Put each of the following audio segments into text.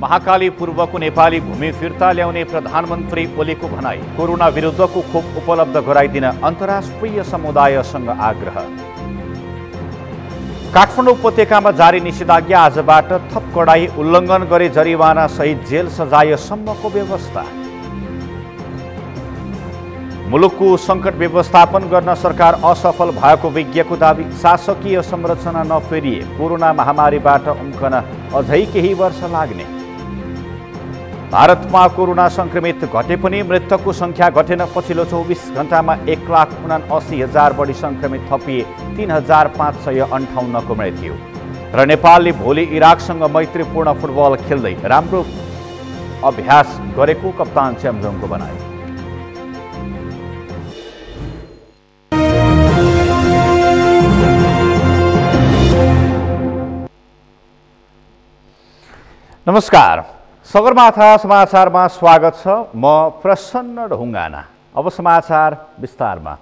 महाकाली पूर्वको नेपाली भूमि फिर्ता ल्याउने प्रधानमन्त्री ओलीको भनाई। कोरोना विरुद्धको खोप उपलब्ध गराइदिन अन्तर्राष्ट्रिय समुदायसँग आग्रह। काठमाडौँ उपत्यकामा जारी निषेधाज्ञा आजबाट थप कडाई। उल्लङ्घन गरे जरिवाना सहित जेल सजायसम्मको व्यवस्था। मुलुकको सङ्कट व्यवस्थापन गर्न सरकार असफल भएको विज्ञको दावी। शासकीय संरचना नफेरिए कोरोना महामारीबाट उम्कन अझै केही वर्ष लाग्ने। भारतमा कोरोना संक्रमित घटे पनि मृतकको संख्या घटेन। पछिल्लो 24 घण्टामा 1,79,000 बढी संक्रमित थपिए। 3,558 को मृत्यु। र नेपालले भोलि इराकसँग मैत्रीपूर्ण फुटबल खेल्दै राम्रो अभ्यास गरेको कप्तान च्याम्जोङको भनाई। नमस्कार, सगरमाथा समाचारमा स्वागत छ। म प्रसन्न ढुङ्गाना। अब समाचार विस्तारमा।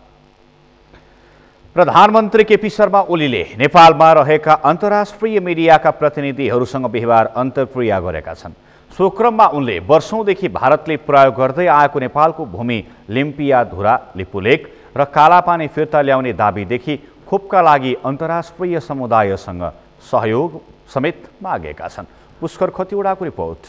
प्रधानमन्त्री केपी शर्मा ओलीले नेपालमा रहेका अन्तर्राष्ट्रिय मिडियाका प्रतिनिधिहरूसँग बिहिबार अन्तर्क्रिया गरेका छन्। सो क्रममा उनले वर्षौंदेखि भारतले प्रयोग गर्दै आएको नेपालको भूमि लिम्पियाधुरा, लिपुलेक र कालापानी फिर्ता ल्याउने दाबीदेखि खोपका लागि अन्तर्राष्ट्रिय समुदायसँग सहयोग समेत मागेका छन्। पुष्कर खतिवडाको रिपोर्ट।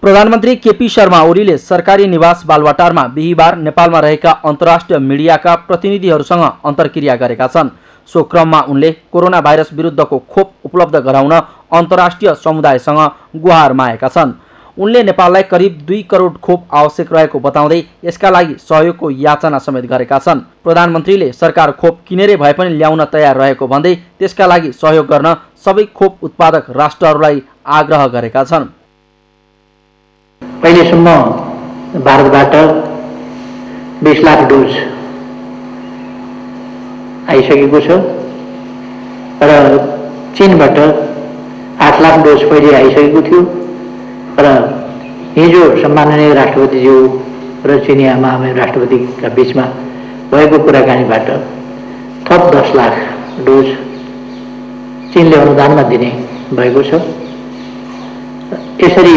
प्रधानमन्त्री केपी शर्मा ओलीले सरकारी निवास बालवाटारमा बिहिबार नेपालमा रहेका अन्तर्राष्ट्रिय मिडियाका प्रतिनिधिहरूसँग अन्तर्क्रिया गरेका छन्। सो क्रममा उनले कोरोना भाइरस विरुद्धको खोप उपलब्ध गराउन अन्तर्राष्ट्रिय समुदायसँग गुहार मागेका छन्। उनले नेपाललाई करिब 2 करोड खोप आवश्यक रहेको बताउँदै यसका लागि सहयोगको याचना समेत गरेका छन्। प्रधानमन्त्रीले सरकार खोप किनेरै भए पनि ल्याउन तयार रहेको भन्दै त्यसका लागि सहयोग गर्न सबै खोप उत्पादक राष्ट्रहरूलाई आग्रह गरेका छन्। पहिलेसम्म भारतबाट 20 लाख डोज आइसकेको छ र चीनबाट 8 लाख डोज पहिले आइसकेको थियो र हिजो सम्माननीय राष्ट्रपतिज्यू र चिनिया महामहिम राष्ट्रपतिका बीचमा भएको कुराकानीबाट थप 10 लाख डोज चीनले अनुदानमा दिने भएको छ। यसरी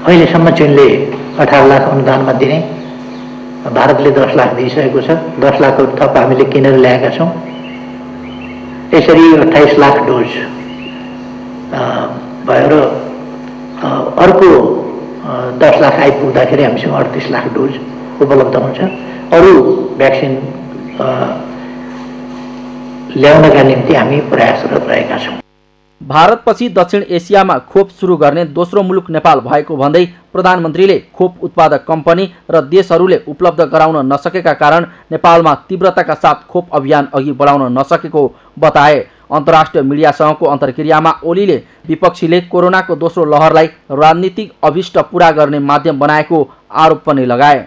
अहिलेसम्म चीनले 18 लाख अनुदानमा दिने, भारतले 10 लाख दिइसकेको छ। 10 लाख थप हामीले किनेर ल्याएका छौँ। यसरी 28 लाख डोज भयो र अर्को 10 लाख आइपुग्दाखेरि हामीसँग 38 लाख डोज उपलब्ध हुन्छ। अरू भ्याक्सिन ल्याउनका निम्ति हामी प्रयासरत रहेका छौँ। भारतपछि दक्षिण एसियामा खोप सुरु गर्ने दोस्रो मुलुक नेपाल भएको भन्दै प्रधानमन्त्रीले खोप उत्पादक कम्पनी र देशहरूले उपलब्ध गराउन नसकेका कारण नेपालमा तीव्रताका साथ खोप अभियान अघि बढाउन नसकेको बताए। अन्तर्राष्ट्रिय मिडियासँगको अन्तर्क्रियामा ओलीले विपक्षीले कोरोनाको दोस्रो लहरलाई राजनीतिक अभिष्ट पूरा गर्ने माध्यम बनाएको आरोप पनि लगाए।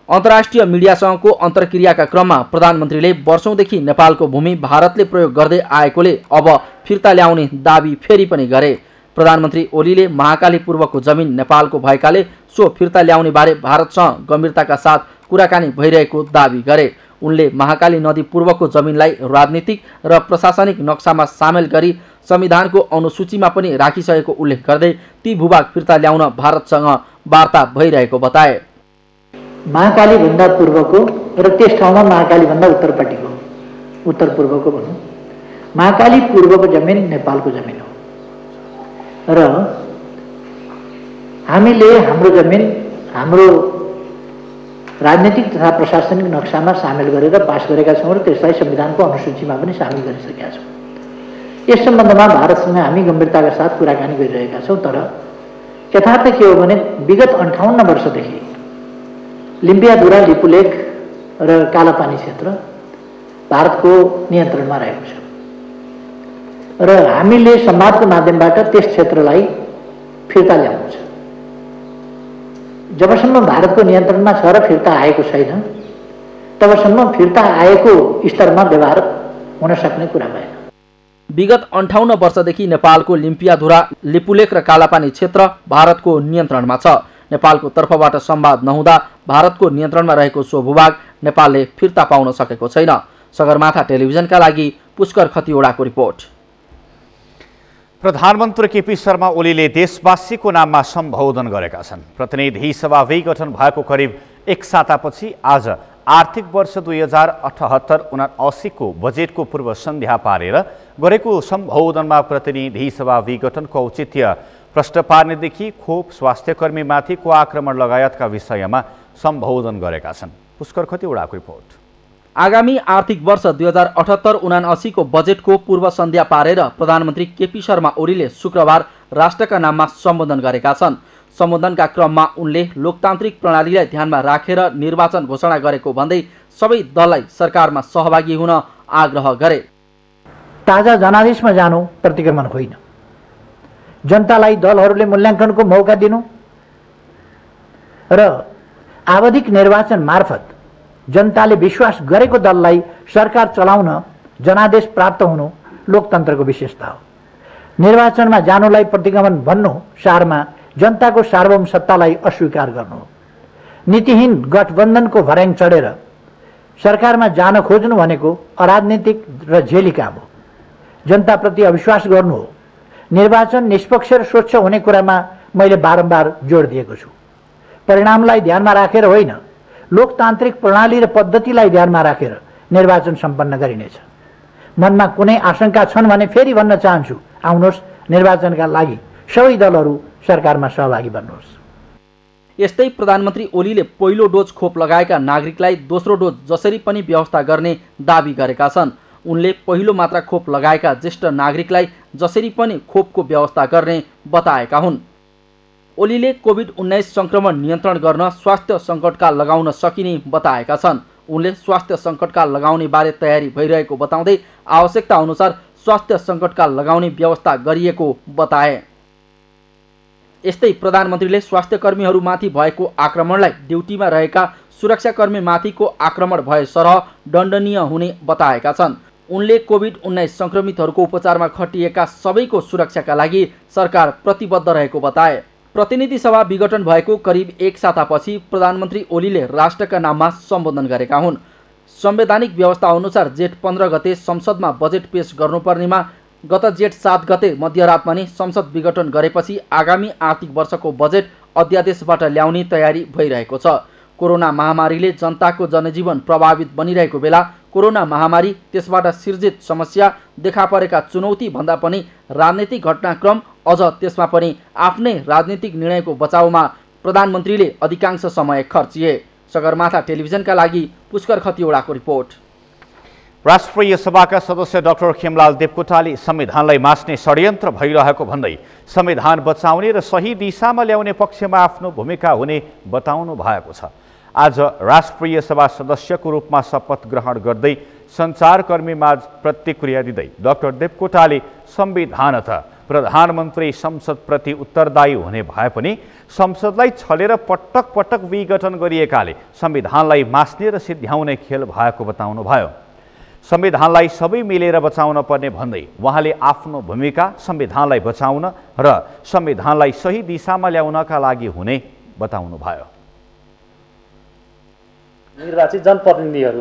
अन्तर्राष्ट्रिय मिडियासँगको अन्तर्क्रियाका क्रममा प्रधानमन्त्रीले वर्षौंदेखि नेपालको भूमि भारतले प्रयोग गर्दै आएकोले अब फिर्ता ल्याउने दाबी फेरि पनि गरे। प्रधानमन्त्री ओलीले महाकाली पूर्वको जमिन नेपालको भएकाले सो फिर्ता ल्याउने बारे भारतसँग गम्भीरताका साथ कुराकानी भइरहेको दाबी गरे। उनले महाकाली नदी पूर्वको जमिनलाई राजनीतिक र प्रशासनिक नक्सामा सामेल गरी संविधानको अनुसूचीमा पनि राखिसकेको उल्लेख गर्दै ती भूभाग फिर्ता ल्याउन भारतसँग वार्ता भइरहेको बताए। महाकाली भन्दा पूर्वको र त्यस ठाउँमा महाकाली भन्दा उत्तरपट्टिको, उत्तर पूर्वको भनौँ, महाकाली पूर्वको जमिन नेपालको जमिन हो र हामीले हाम्रो जमिन हाम्रो राजनीतिक तथा प्रशासनिक नक्सामा सामेल गरेर पास गरेका छौँ र त्यसलाई संविधानको अनुसूचीमा पनि सामेल गरिसकेका छौँ। यस सम्बन्धमा भारतसँग हामी गम्भीरताका साथ कुराकानी गरिरहेका छौँ। तर यथार्थ के हो भने विगत 58 वर्षदेखि लिम्पियाधुरा, लिपुलेक र कालापानी क्षेत्र भारतको नियन्त्रणमा रहेको छ र हामीले संवादको माध्यमबाट त्यस क्षेत्रलाई फिर्ता ल्याउनु छ। जबसम्म भारतको नियन्त्रणमा छ र फिर्ता आएको छैन तबसम्म फिर्ता आएको स्तरमा व्यवहार हुन सक्ने कुरा भएन। विगत 58 वर्षदेखि नेपालको लिम्पियाधुरा, लिपुलेक र कालापानी क्षेत्र भारतको नियन्त्रणमा छ। नेपालको तर्फबाट संवाद नहुँदा भारतको नियन्त्रणमा रहेको सो भूभाग नेपालले फिर्ता पाउन सकेको छैन। सगरमाथा टेलिभिजनका लागि पुष्कर खतिवडाको रिपोर्ट। प्रधानमन्त्री केपी शर्मा ओलीले देशवासीको नाममा सम्बोधन गरेका छन्। प्रतिनिधि सभा विघटन भएको करिब एक सातापछि आज आर्थिक वर्ष 2078-79 को बजेटको पूर्व सन्ध्या पारेर गरेको सम्बोधनमा प्रतिनिधि सभा विघटनको औचित्य प्रश्न पार्नेदेखि खोप स्वास्थ्यकर्मीमाथिको आक्रमण लगायतका विषयमा सम्बोधन गरेका छन्। पुष्कर खतिवडाको रिपोर्ट। आगामी आर्थिक वर्ष 2078-79 को बजेटको पूर्व सन्ध्या पारेर प्रधानमन्त्री केपी शर्मा ओलीले शुक्रबार राष्ट्रका नाममा सम्बोधन गरेका छन्। सम्बोधनका क्रममा उनले लोकतान्त्रिक प्रणालीलाई ध्यानमा राखेर निर्वाचन घोषणा गरेको भन्दै सबै दललाई सरकारमा सहभागी हुन आग्रह गरे। ताजा जनादेशमा जानु प्रतिक्रमण होइन, जनतालाई दलहरूले मूल्याङ्कनको मौका दिनु र आवधिक निर्वाचन मार्फत जनताले विश्वास गरेको दललाई सरकार चलाउन जनादेश प्राप्त हुनु लोकतन्त्रको विशेषता हो। निर्वाचनमा जानुलाई प्रतिगमन भन्नु सारमा जनताको सार्वभौम सत्तालाई अस्वीकार गर्नु हो। नीतिहीन गठबन्धनको भर्याङ चढेर सरकारमा जान खोज्नु भनेको अराजनीतिक र झेली काम हो। जनताप्रति अविश्वास गर्नु हो। निर्वाचन निष्पक्ष र स्वच्छ हुने कुरामा मैले बारम्बार जोड दिएको छु। परिणामलाई ध्यानमा राखेर होइन, लोकतान्त्रिक प्रणाली र पद्धतिलाई ध्यानमा राखेर निर्वाचन सम्पन्न गरिनेछ। मनमा कुनै आशंका छन् भने फेरि भन्न चाहन्छु, आउनुहोस्, निर्वाचनका लागि सबै दलहरू सरकारमा सहभागी बन्नुहोस्। यस्तै प्रधानमन्त्री ओलीले पहिलो डोज खोप लगाएका नागरिकलाई दोस्रो डोज जसरी पनि व्यवस्था गर्ने दाबी गरेका छन्। उनले पहिलो मात्रा खोप लगाएका ज्येष्ठ नागरिकलाई जसरी पनि खोपको व्यवस्था गर्ने बताएका हुन्। ओलीले कोभिड-19 सङ्क्रमण नियन्त्रण गर्न स्वास्थ्य सङ्कटकाल लगाउन सकिने बताएका छन्। उनले स्वास्थ्य सङ्कटकाल लगाउने बारे तयारी भइरहेको बताउँदै आवश्यकता अनुसार स्वास्थ्य सङ्कटकाल लगाउने व्यवस्था गरिएको बताए। यस्तै प्रधानमन्त्रीले स्वास्थ्यकर्मीहरूमाथि भएको आक्रमणलाई ड्युटीमा रहेका सुरक्षाकर्मीमाथिको आक्रमण भए सरह दण्डनीय हुने बताएका छन्। उनले कोभिड-19 सङ्क्रमितहरूको उपचारमा खटिएका सबैको सुरक्षाका लागि सरकार प्रतिबद्ध रहेको बताए। प्रतिनिधि सभा विघटन भएको करिब एक सातापछि प्रधानमन्त्री ओलीले राष्ट्रका नाममा सम्बोधन गरेका हुन्। संवैधानिक व्यवस्था अनुसार जेठ 15 गते संसदमा बजेट पेश गर्नुपर्नेमा गत जेठ 7 गते मध्यरातमा नै संसद विघटन गरेपछि आगामी आर्थिक वर्षको बजेट अध्यादेशबाट ल्याउने तयारी भइरहेको छ। कोरोना महामारीले जनताको जनजीवन प्रभावित बनिरहेको बेला कोरोना महामारी, त्यसबाट सिर्जित समस्या, देखा परेका चुनौती भन्दा पनि राजनीतिक घटनाक्रम, अझ त्यसमा पनि आफ्नै राजनीतिक निर्णयको बचाउमा प्रधानमन्त्रीले अधिकांश समय खर्चिए। सगरमाथा टेलिभिजनका लागि पुष्कर खतिवडाको रिपोर्ट। राष्ट्रिय सभाका सदस्य डाक्टर खेमलाल देवकोटाले संविधानलाई मास्ने षड्यन्त्र भइरहेको भन्दै संविधान बचाउने र सही दिशामा ल्याउने पक्षमा आफ्नो भूमिका हुने बताउनु भएको छ। आज राष्ट्रिय सभा सदस्यको रूपमा शपथ ग्रहण गर्दै सञ्चारकर्मीमाझ प्रतिक्रिया दिँदै डाक्टर देवकोटाले संविधानतः प्रधानमन्त्री संसदप्रति उत्तरदायी हुने भए पनि संसदलाई छलेर पटक पटक विघटन गरिएकाले संविधानलाई मास्ने र सिद्ध्याउने खेल भएको बताउनुभयो। संविधानलाई सबै मिलेर बचाउन पर्ने भन्दै उहाँले आफ्नो भूमिका संविधानलाई बचाउन र संविधानलाई सही दिशामा ल्याउनका लागि हुने बताउनुभयो। निर्वाचित जनप्रतिनिधिहरू,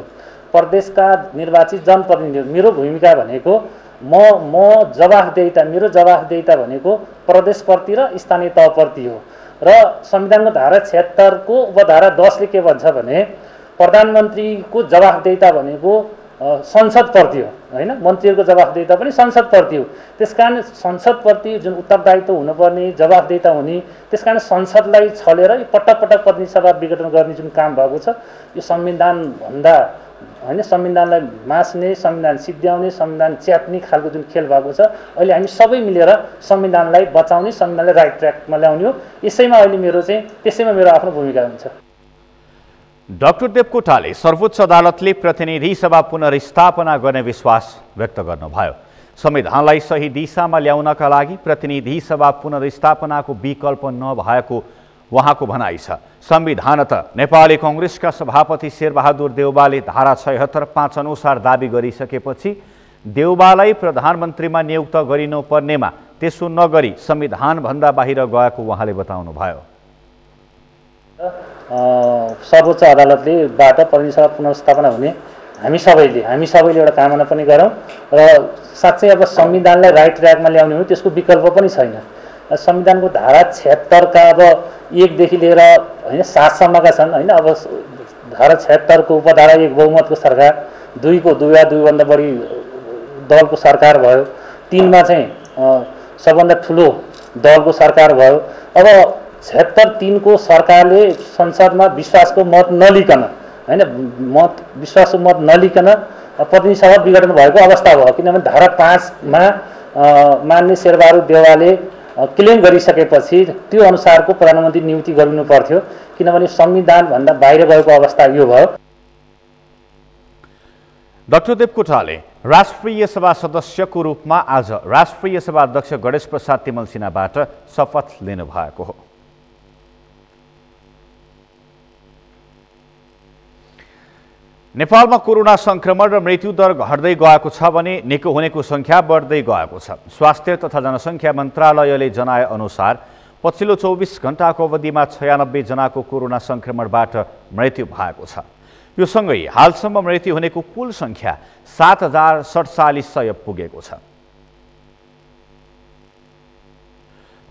प्रदेशका निर्वाचित जनप्रतिनिधिहरू, मेरो भूमिका भनेको म जवाफदेहिता, मेरो जवाफदेहिता भनेको प्रदेशप्रति र स्थानीय तहप्रति हो। र संविधानको धारा 76 को उपधारा 10 ले के भन्छ भने प्रधानमन्त्रीको जवाफदेहिता भनेको संसदप्रति हो, हैन, मन्त्रीहरूको जवाफदेहिता पनि संसदप्रति हो। त्यसकारण संसदप्रति जुन उत्तरदायित्व हुनुपर्ने, जवाफदेहिता हुने, त्यसकारण संसदलाई छलेर पटक पटक प्रतिनिधि सभा विघटन गर्ने जुन काम भएको छ, यो संविधान भन्दा, हैन, संविधानलाई मास्ने, संविधान सिद्ध्याउने, संविधान च्याप्ने खालको जुन खेल भएको छ, अहिले हामी सबै मिलेर संविधानलाई बचाउने, संविधानलाई राइट ट्र्याकमा ल्याउने हो। त्यसैमा मेरो आफ्नो भूमिका हुन्छ। डाक्टर देवकोटाले सर्वोच्च अदालतले प्रतिनिधि सभा पुनर्स्थापना गर्ने विश्वास व्यक्त गर्नुभयो। संविधानलाई सही दिशामा ल्याउनका लागि प्रतिनिधि सभा पुनर्स्थापनाको विकल्प नभएको उहाँको भनाइ छ। संविधानतः नेपाली कांग्रेसका सभापति शेरबहादुर देउबाले धारा 76(5) अनुसार दाबी गरिसकेपछि देउबालाई प्रधानमन्त्रीमा नियुक्त गरिनुपर्नेमा त्यसो नगरी संविधानभन्दा बाहिर गएको उहाँले बताउनुभयो। सर्वोच्च अदालतले बाट प्रतिनिधि सभा पुनर्स्थापना हुने हामी सबैले एउटा कामना पनि गरौँ र साँच्चै अब संविधानलाई राइट ट्र्याकमा ल्याउने हो त्यसको विकल्प पनि छैन। संविधानको धारा 76 का अब 1 देखि लिएर हैन 7 सम्मका छन् हैन। अब धारा 76 को उपधारा 1 बहुमतको सरकार, 2 को 2 या 2 भन्दा बढी दलको सरकार भयो, 3 मा चाहिँ सबभन्दा ठुलो दलको सरकार भयो। अब 76-3 को सरकारले संसदमा विश्वासको मत नलिकन हैन विश्वासको मत नलिकन प्रतिनिधि सभा विघटन भएको अवस्था भयो। किनभने धारा 5 मा मान्य शेरबहादुर देउवाले क्लेम गरिसकेपछि त्यो अनुसारको प्रधानमन्त्री नियुक्ति गरिनु पर्थ्यो। किनभने संविधान भन्दा बाहिर गएको अवस्था यो भयो। डाक्टर देवकोटाले राष्ट्रिय सभा सदस्यको रूपमा आज राष्ट्रिय सभा अध्यक्ष गणेश प्रसाद तिमल सिन्हाबाट शपथ लिनुभएको हो। नेपालमा कोरोना संक्रमण र मृत्युदर घट्दै गएको छ भने निको हुनेको संख्या बढ्दै गएको छ। स्वास्थ्य तथा जनसङ्ख्या मन्त्रालयले जनाए अनुसार पछिल्लो 24 घण्टाको अवधिमा 96 जनाको कोरोना संक्रमणबाट मृत्यु भएको छ। यो सँगै हालसम्म मृत्यु हुनेको कुल संख्या 7047 पुगेको छ।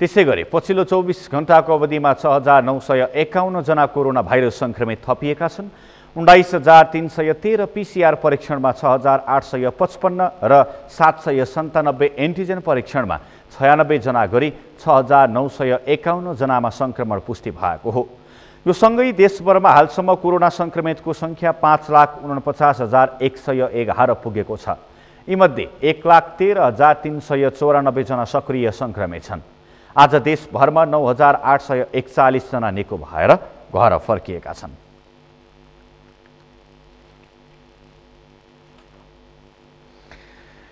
त्यसैगरी पछिल्लो 24 घण्टाको अवधिमा 6951 जना कोरोना भाइरस संक्रमित थपिएका छन्। 19313 पीसीआर परीक्षणमा 6855 र 797 एन्टिजेन परीक्षणमा 96 जना गरी 6951 जनामा संक्रमण पुष्टि भएको हो। यो सँगै देशभरमा हालसम्म कोरोना संक्रमितको संख्या 5,49,111 पुगेको छ। यीमध्ये 1,13,394 जना सक्रिय संक्रमित छन्। आज देशभरमा 9,841 जना निको भएर घर फर्किएका छन्।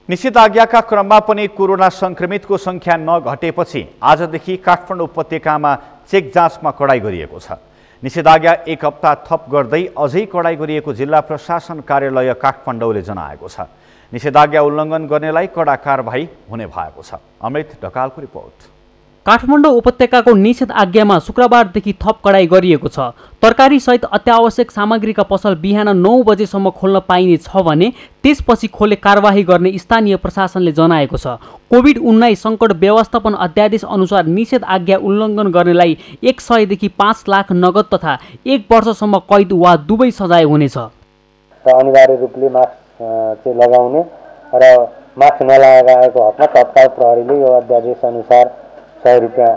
निषेधाज्ञाका क्रममा पनि कोरोना संक्रमितको संख्या नघटेपछि आजदेखि काठमाडौँ उपत्यकामा चेक जाँचमा कडाई गरिएको छ। निषेधाज्ञा 1 हप्ता थप गर्दै अझै कडाई गरिएको जिल्ला प्रशासन कार्यालय काठमाडौँले जनाएको छ। निषेधाज्ञा उल्लङ्घन गर्नेलाई कडा कारबाही हुने भएको छ। अमृत ढकालको रिपोर्ट। काठमाडौँ उपत्यकाको निषेध आज्ञामा शुक्रबारदेखि थप कडाई गरिएको छ। तरकारी सहित अत्यावश्यक सामग्रीका पसल बिहान 9 बजेसम्म खोल्न पाइने छ भने त्यसपछि खोले कारबाही गर्ने स्थानीय प्रशासनले जनाएको छ। कोभिड-19 सङ्कट व्यवस्थापन अध्यादेश अनुसार निषेध आज्ञा उल्लङ्घन गर्नेलाई 100 देखि 5 लाख नगद तथा 1 वर्षसम्म कैद वा दुवै सजाय हुनेछ। अनिवार्य रूपले मास्क लगाउने र मास्क नलगाएको हकमा तत्काल प्रहरीले यो अध्यादेश अनुसार 100 रुपियाँ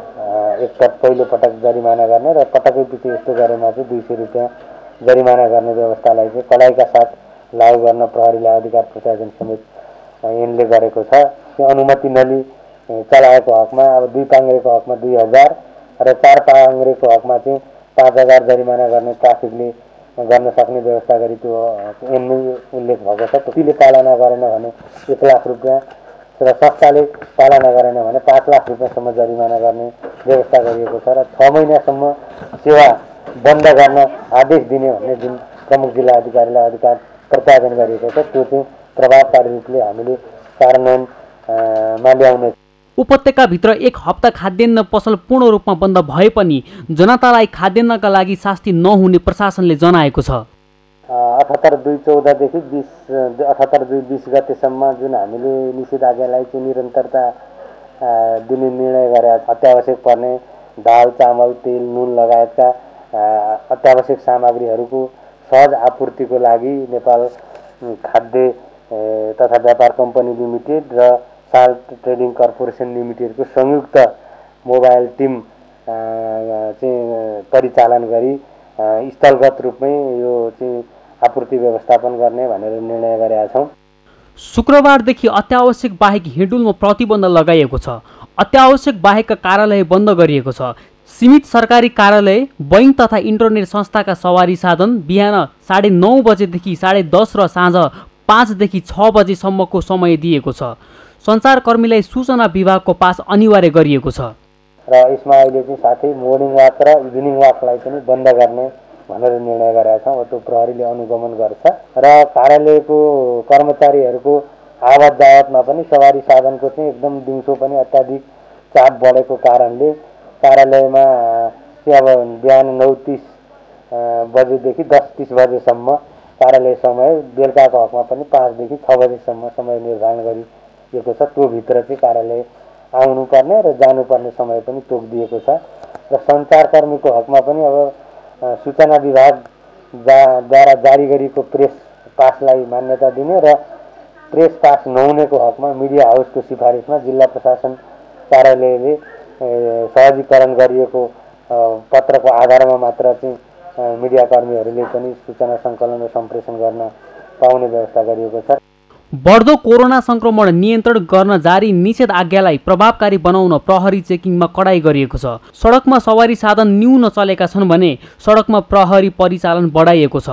पहिलो पटक जरिमाना गर्ने र पटकै पछि यस्तो गरेमा चाहिँ 200 रुपियाँ जरिमाना गर्ने व्यवस्थालाई चाहिँ कडाइका साथ लागू गर्न प्रहरीलाई अधिकार प्रत्याजन समेत यिनले गरेको छ। त्यो अनुमति नलिई चलाएको हकमा अब 2 पाङ्ग्रेको हकमा 2000 र 4 पाङ्ग्रेको हकमा चाहिँ 5000 जरिमाना गर्ने ट्राफिकले गर्न सक्ने व्यवस्था गरी त्यो यिनमै उल्लेख भएको छ। त्यसले पालना गरेन भने 1 लाख रुपियाँ र संस्थाले पालना गरेन भने 5 लाख रुपियाँसम्म जरिमाना गर्ने व्यवस्था गरिएको छ र 6 महिनासम्म सेवा बन्द गर्न आदेश दिने भन्ने जुन प्रमुख जिल्ला अधिकारीलाई अधिकार प्रत्याजन गरिएको छ त्यो चाहिँ प्रभावकारी रूपले हामीले कार्यान्वयनमा ल्याउने। उपत्यकाभित्र 1 हप्ता खाद्यान्न पसल पूर्ण रूपमा बन्द भए पनि जनतालाई खाद्यान्नका लागि शास्ति नहुने प्रशासनले जनाएको छ। 78/2/14 देखि 78/2/20 गतेसम्म जुन हामीले निषेधाज्ञालाई चाहिँ निरन्तरता दिने निर्णय गरे अत्यावश्यक पर्ने दाल, चामल, तेल, नुन लगायतका अत्यावश्यक सामग्रीहरूको सहज आपूर्तिको लागि नेपाल खाद्य तथा व्यापार कम्पनी लिमिटेड र साल्ट ट्रेडिङ कर्पोरेसन लिमिटेडको संयुक्त मोबाइल टिम चाहिँ परिचालन गरी स्थलगत रूपमै यो चाहिँ आपूर्ति व्यवस्थापन गर्ने भनेर निर्णय गरेका छौँ। शुक्रबारदेखि अत्यावश्यक बाहेक हिँडुलमा प्रतिबन्ध लगाइएको छ। अत्यावश्यक बाहेकका कार्यालय बन्द गरिएको छ। सीमित सरकारी कार्यालय, बैङ्क तथा इन्टरनेट संस्थाका सवारी साधन बिहान 9:30 बजेदेखि 10:30 र साँझ 5 देखि 6 बजेसम्मको समय दिएको छ। सञ्चारकर्मीलाई सूचना विभागको पास अनिवार्य गरिएको छ र यसमा अहिले चाहिँ साथै मोर्निङ वाक र इभिनिङ वाकलाई पनि बन्द गर्ने भनेर निर्णय गरेका छौँ। त्यो प्रहरीले अनुगमन गर्छ र कार्यालयको कर्मचारीहरूको आवत जावतमा पनि सवारी साधनको चाहिँ एकदम दिउँसो पनि अत्याधिक चाप बढेको कारणले कार्यालयमा चाहिँ अब बिहान 9:30 बजेदेखि 10:30 बजेसम्म कार्यालय समय बेलुकाको हकमा पनि 5 देखि 6 बजेसम्म समय निर्धारण गरिएको छ। त्यो भित्र चाहिँ कार्यालय आउनुपर्ने र जानुपर्ने समय पनि तोकिदिएको छ र सञ्चारकर्मीको हकमा पनि अब सूचना विभागद्वारा जारी गरिएको प्रेस पासलाई मान्यता दिने र प्रेस पास नहुनेको हकमा मिडिया हाउसको सिफारिसमा जिल्ला प्रशासन कार्यालयले सहजीकरण गरिएको पत्रको आधारमा मात्र चाहिँ मिडियाकर्मीहरूले पनि सूचना सङ्कलन र सम्प्रेषण गर्न पाउने व्यवस्था गरिएको छ। बढ्दो कोरोना संक्रमण नियन्त्रण गर्न जारी निषेध आज्ञालाई प्रभावकारी बनाउन प्रहरी चेकिङमा कडाई गरिएको छ। सडकमा सवारी साधन न्यून चलेका छन् भने सडकमा प्रहरी परिचालन बढाइएको छ।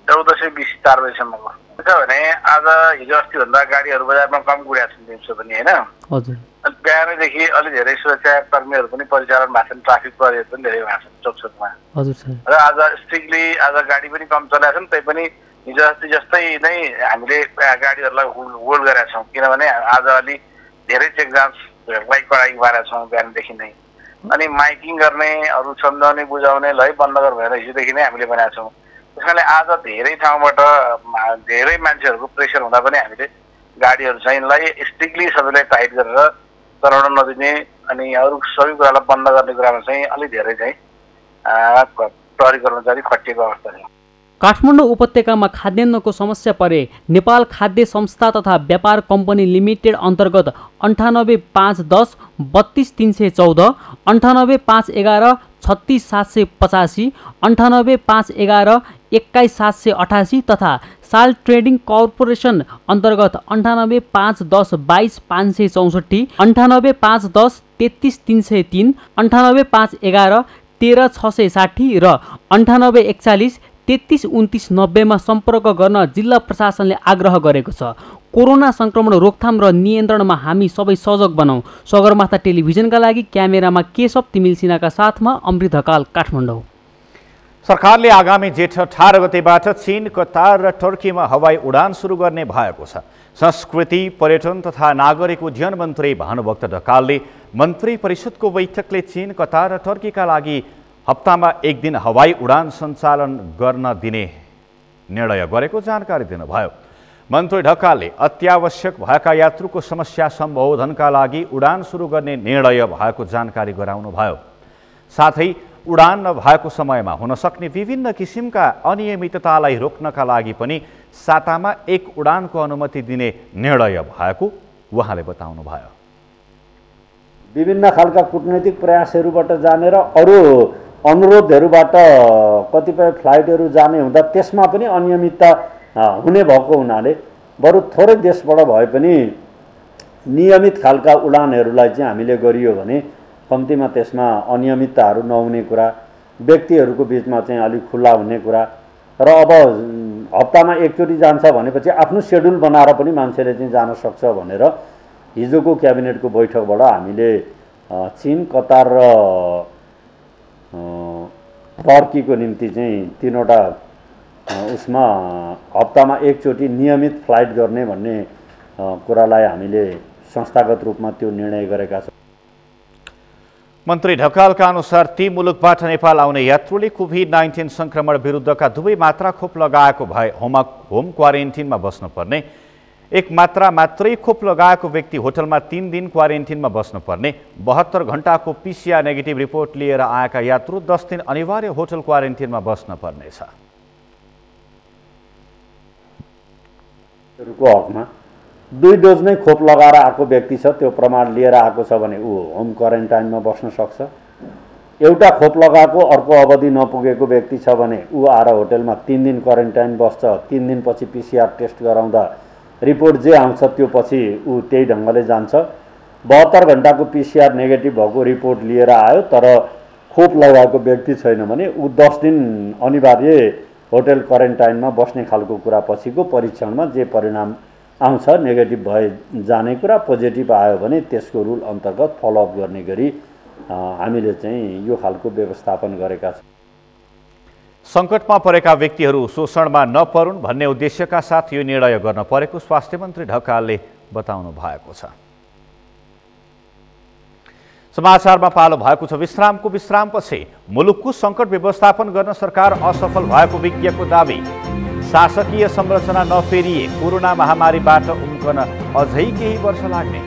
14 से 20 4 बजेसम्मको भने आज हिजो अस्ति भन्दा गाडीहरू बजारमा कम गुड्या छन् दिउँसो पनि हैन। हजुर। बिहानैदेखि अलि धेरै सुरक्षा कर्मीहरू पनि परिचालन भएको छन्, ट्राफिक प्रहरीहरू पनि धेरै भएको छन् चोकचोकमा। हजुर सर। र आज स्ट्रिक्टली आज गाडी पनि कम चलेका छन्, तै पनि हिजो अस्ति जस्तै नै हामीले गाडीहरूलाई होल्ड गरेका छौँ, किनभने आज अलि धेरै चेक जाँचलाई कडाई गरेका छौँ बिहानदेखि नै। अनि माइकिङ गर्ने अरू सम्झाउने बुझाउने लै बन्द गर भनेर हिजोदेखि नै हामीले बनाएका छौँ। त्यसकारणले आज धेरै ठाउँबाट धेरै मान्छेहरूको प्रेसर हुँदा पनि हामीले गाडीहरू चाहिँ लाई स्ट्रिक्टली सबैलाई टाइट गरेर चलाउन नदिने अनि अरू सबै कुरालाई बन्द गर्ने कुरामा चाहिँ अलि धेरै चाहिँ प्रहरी कर्मचारी खटिएको अवस्था छ। काठमाडौँ उपत्यकामा खाद्यान्नको समस्या परे नेपाल खाद्य संस्था तथा व्यापार कम्पनी लिमिटेड अन्तर्गत 98,510 32,314, 98,511 36,785, 98,511 21,788 तथा साल ट्रेडिङ कर्पोरेसन अन्तर्गत 98,510 22,564, 98,510 33,303, 98,511 13,660 र 98,41 33,29,90 मा सम्पर्क गर्न जिल्ला प्रशासनले आग्रह गरेको छ। कोरोना संक्रमण रोकथाम र नियन्त्रणमा हामी सबै सजग बनाऊ। सगरमाथा टेलिभिजनका लागि क्यामेरामा केशव तिमिल सिन्हाका साथमा अमृत ढकाल, काठमाडौँ। सरकारले आगामी जेठ 18 गतेबाट चीन, कतार र टर्कीमा हवाई उडान सुरु गर्ने भएको छ। संस्कृति, पर्यटन तथा नागरिक उड्डयन मन्त्री भानुभक्त ढकालले मन्त्री परिषदको बैठकले चीन, कतार र टर्कीका लागि हप्तामा 1 दिन हवाई उडान सञ्चालन गर्न दिने निर्णय गरेको जानकारी दिनुभयो। मन्त्री ढकालले अत्यावश्यक भएका यात्रुको समस्या सम्बोधनका लागि उडान सुरु गर्ने निर्णय भएको जानकारी गराउनुभयो। साथै उडान नभएको समयमा हुन सक्ने विभिन्न किसिमका अनियमिततालाई रोक्नका लागि पनि सातामा 1 उडानको अनुमति दिने निर्णय भएको उहाँले बताउनुभयो। विभिन्न खालका कूटनैतिक प्रयासहरूबाट जाने र अरू अनुरोधहरूबाट कतिपय फ्लाइटहरू जाने हुँदा त्यसमा पनि अनियमितता हुने भएको हुनाले बरु थोरै देशबाट भए पनि नियमित खालका उडानहरूलाई चाहिँ हामीले गरियो भने कम्तीमा त्यसमा अनियमितताहरू नहुने कुरा, व्यक्तिहरूको बिचमा चाहिँ अलिक खुल्ला हुने कुरा र अब हप्तामा एकचोटि जान्छ भनेपछि आफ्नो सेड्युल बनाएर पनि मान्छेले चाहिँ जान सक्छ भनेर हिजोको क्याबिनेटको बैठकबाट हामीले चीन, कतार र टर्कीको निम्ति चाहिँ 3वटा उसमा हप्तामा एकचोटि नियमित फ्लाइट गर्ने भन्ने कुरालाई हामीले संस्थागत रूपमा त्यो निर्णय गरेका छौँ। मन्त्री ढकालका अनुसार ती मुलुकबाट नेपाल आउने यात्रुले कोभिड-19 संक्रमण विरुद्धका दुवै मात्रा खोप लगाएको भए होम क्वारेन्टिनमा बस्नुपर्ने, 1 मात्रा मात्रै खोप लगाएको व्यक्ति होटलमा 3 दिन क्वारेन्टिनमा बस्नुपर्ने, 72 घण्टाको PCR नेगेटिभ रिपोर्ट लिएर आएका यात्रु 10 दिन अनिवार्य होटल क्वारेन्टिनमा बस्नुपर्नेछ। हकमा 2 डोज नै खोप लगाएर आएको व्यक्ति छ, त्यो प्रमाण लिएर आएको छ भने ऊ होम क्वारेन्टाइनमा बस्न सक्छ। एउटा खोप लगाएको अर्को अवधि नपुगेको व्यक्ति छ भने ऊ आएर होटलमा 3 दिन क्वारेन्टाइन बस्छ। 3 दिनपछि PCR टेस्ट गराउँदा रिपोर्ट जे आउँछ त्यो पछि ऊ त्यही ढङ्गले जान्छ। 72 घण्टाको PCR नेगेटिभ भएको रिपोर्ट लिएर आयो तर खोप लगाएको व्यक्ति छैन भने ऊ 10 दिन अनिवार्य होटल क्वारेन्टाइनमा बस्ने खालको कुरा पछिको परीक्षणमा जे परिणाम आउँछ नेगेटिभ भए जाने कुरा, पोजिटिभ आयो भने त्यसको रुल अन्तर्गत फलोअप गर्ने गरी हामीले चाहिँ यो खालको व्यवस्थापन गरेका छौँ। सङ्कटमा परेका व्यक्तिहरू शोषणमा नपरुन् भन्ने उद्देश्यका साथ यो निर्णय गर्न परेको स्वास्थ्य मन्त्री ढकालले बताउनु भएको छ। समाचारमा पालो भएको छ विश्रामको। विश्रामपछि मुलुकको सङ्कट व्यवस्थापन गर्न सरकार असफल भएको विज्ञको दावी। शासकीय संरचना नफेरिए कोरोना महामारीबाट उम्कन अझै केही वर्ष लाग्ने।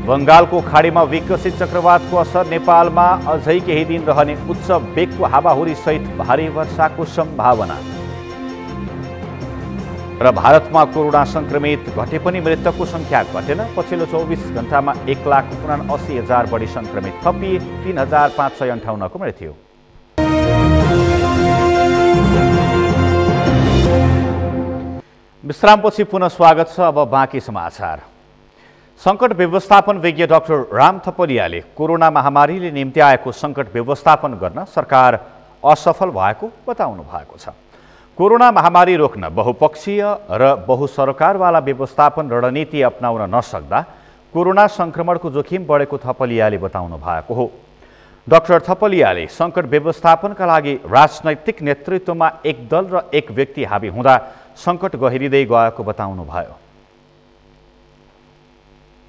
बंगालको खाडीमा विकसित चक्रवातको असर नेपालमा अझै केही दिन रहने। उच्च वेगको हावाहुरी सहित भारी वर्षाको सम्भावना। र भारतमा कोरोना संक्रमित घटे पनि मृतकको संख्या घटेन। पछिल्लो 24 घण्टामा 1,79,000 बढी संक्रमित थपिए। 3,558 को मृत्यु। विश्रामपछि पुनः स्वागत छ। अब बाँकी समाचार। संकट व्यवस्थापन विज्ञ डाक्टर राम थपलियाले कोरोना महामारीले निम्ति आएको संकट व्यवस्थापन गर्न सरकार असफल भएको बताउनु भएको छ। कोरोना महामारी रोक्न बहुपक्षीय र बहुसरकारवाला व्यवस्थापन रणनीति अपनाउन नसक्दा कोरोना संक्रमणको जोखिम बढेको थपलियाले बताउनु भएको हो। डाक्टर थपलियाले संकट व्यवस्थापनका लागि राजनैतिक नेतृत्वमा एक दल र एक व्यक्ति हावी हुँदा संकट गहिरिँदै गएको बताउनु भयो।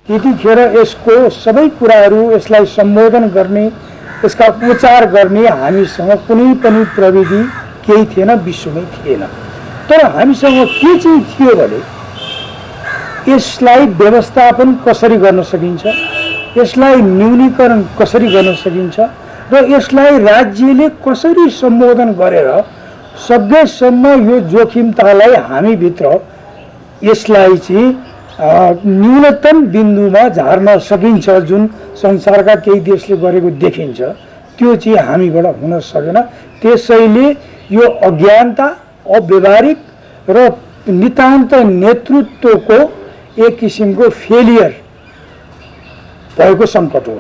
त्यतिखेर यसको सबै कुराहरू यसलाई सम्बोधन गर्ने, यसका उपचार गर्ने हामीसँग कुनै पनि प्रविधि केही थिएन, विश्वमै थिएन। तर हामीसँग के चाहिँ थियो भने यसलाई व्यवस्थापन कसरी गर्न सकिन्छ, यसलाई न्यूनीकरण कसरी गर्न सकिन्छ र यसलाई राज्यले कसरी सम्बोधन गरेर सकेसम्म यो जोखिमतालाई हामीभित्र यसलाई चाहिँ न्यूनतम बिन्दुमा झार्न सकिन्छ, जुन संसारका केही देशले गरेको देखिन्छ, त्यो चाहिँ हामीबाट हुन सकेन। त्यसैले यो अज्ञानता, अव्यवहारिक र नितान्त नेतृत्वको एक किसिमको फेलियर भएको सङ्कट हो।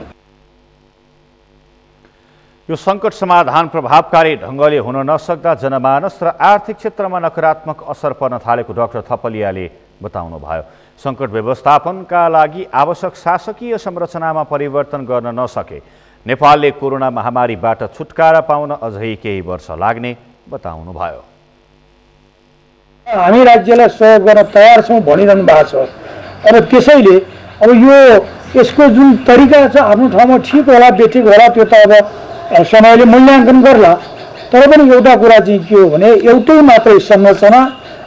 यो सङ्कट समाधान प्रभावकारी ढङ्गले हुन नसक्दा जनमानस र आर्थिक क्षेत्रमा नकारात्मक असर पर्न थालेको डाक्टर थपलियाले बताउनु भयो। सङ्कट व्यवस्थापनका लागि आवश्यक शासकीय संरचनामा परिवर्तन गर्न नसके नेपालले कोरोना महामारीबाट छुटकारा पाउन अझै केही वर्ष लाग्ने बताउनु भयो। हामी राज्यलाई सहयोग गर्न तयार छौँ भनिरहनु भएको छ। अब त्यसैले अब यसको जुन तरिका छ आफ्नो ठाउँमा ठिक होला बेठिक होला त्यो त अब समयले मूल्याङ्कन गर्ला। तर पनि एउटा कुरा चाहिँ के हो भने एउटै मात्रै संरचना